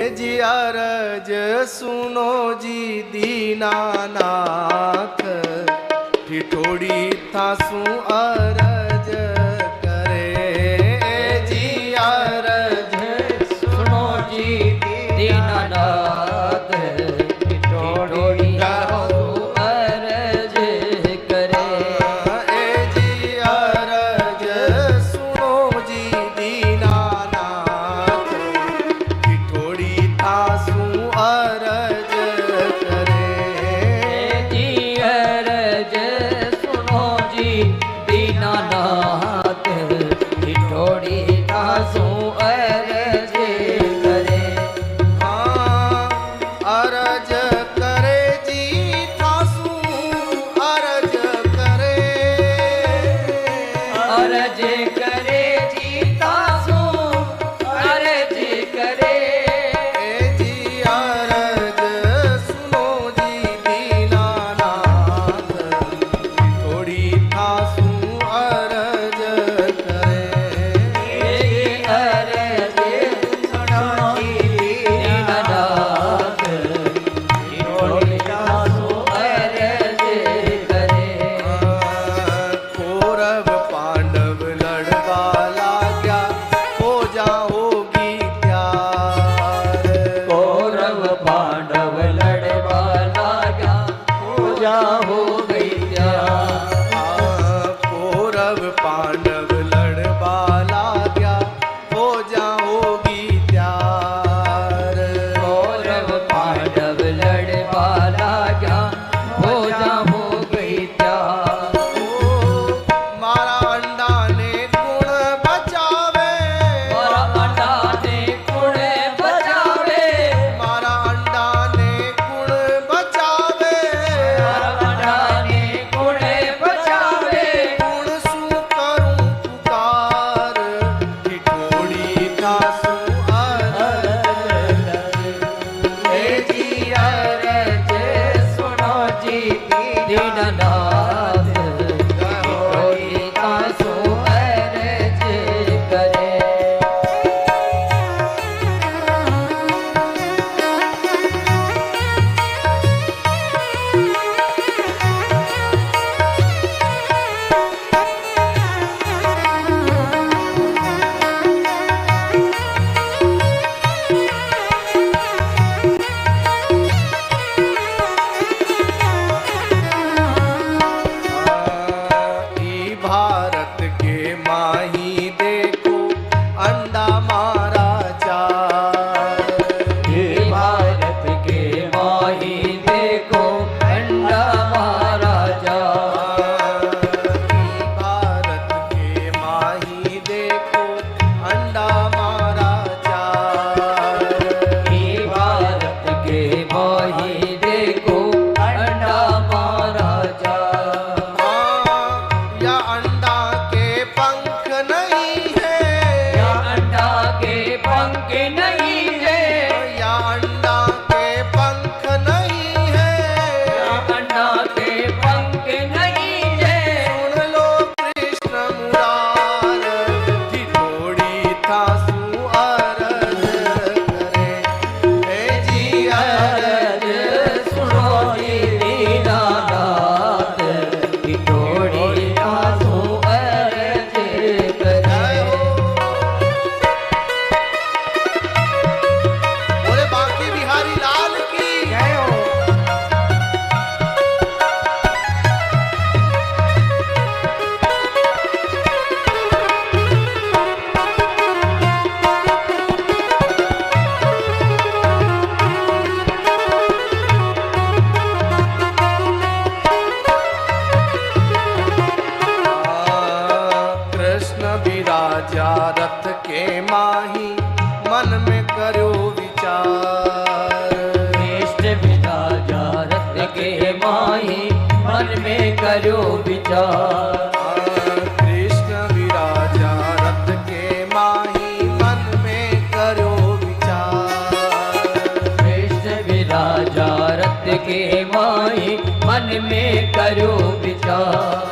जी अरज सुनो जी दीनानाथ, ठिठोड़ी थासू अरज करे। जी अरज सुनो जी दीनानाथ, ठिठोड़ी थासू अरज करे। जी अरज सुनो जी दीनानाथ, ठिठोड़ी थासू अरज करे। जी अरज सुनो जी दीनानाथ, ठिठोड़ी थासू अरज करे। हाँ अरज करे जी थासू अरज करे। अरज करे जी थासू अरज करे। जी अरज सुनो जी दीनानाथ, ठिठोड़ी थासू अरज करे। अरज सुनो जी दीनानाथ, ठिठोड़ी थासू अरज करे। कौरव पांडव लड़वा लाग्या, हो जाओगी त्यार। कौरव पांडव लड़वा लागा, पूजा हो गई त्यार। कौरव पांडव लड़वा लाग्या, हो जाओगी त्यार। कौरव पांडव लड़वा लागा, पूजा हो गई त्यार। मारा अंडा ने गुण बचावे, मारा अंडा ने गुण बचावे। मारा अंडा ने गुण बचावे। मारा अंडा ने गुण बचावे। गुण सु करूं पुकार, ठिठोड़ी थासू अरज। जी अरज सुनो जी दीनानाथ, ठिठोड़ी थासू अरज करे। ई भारत के माही देखो, अंडा मारा चार। हे भारत के माही देखो, अंडा मारा जा। ई भारत के माही देखो, अंडा मारा चार। हे भारत के माही देखो, अंडा मारा जा। या अंडा के पंख नहीं है, या अंडा के पंख नहीं है। या अंडा के पंख नहीं है। या अंडा के पंख नहीं है। सुन लो कृष्ण मुरार, ठिठोड़ी थासू अरज करे। हे जी अरज सुनो जी दीनानाथ, ठिठोड़ी थासू अरज करे। बोले बाकी बिहारी लाल की जय हो। कृष्ण विराजा रथ के माही, मन में करो विचार। कृष्ण विराजा रथ के माही, मन में करो विचार। कृष्ण विराजा रथ के माही, मन में करो विचार। कृष्ण विराजा रथ के माही, मन में करो विचार।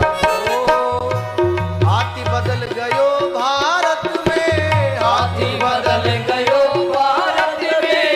हाथी बदल गयो भारत में, हाथी बदल गयो भारत में।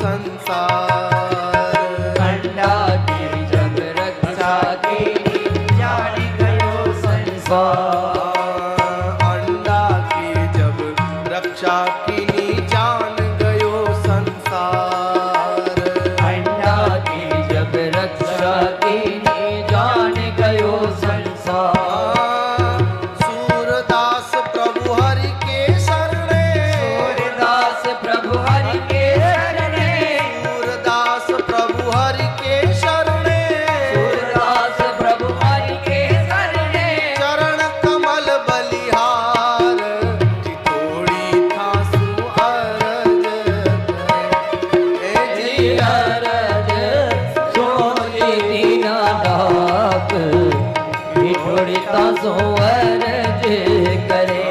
संसार। अंडा की जब रक्षा कीनी जान गयो संसार। अंडा की जब रक्षा कीनी जान गयो संसार। अंडा की जब रक्षा कीनी जान गयो संसार। सूरदास प्रभु हरि के शरणे। सूरदास प्रभु हरि के शरणे। सूरदास प्रभु हरि के शरणे। सूरदास प्रभु हरि के शरणे। चरण कमल बलिहार चितोड़ी थासु अरज करे। जी अरज सोई दीना डाक, ठिठुरी तासो अरज करे।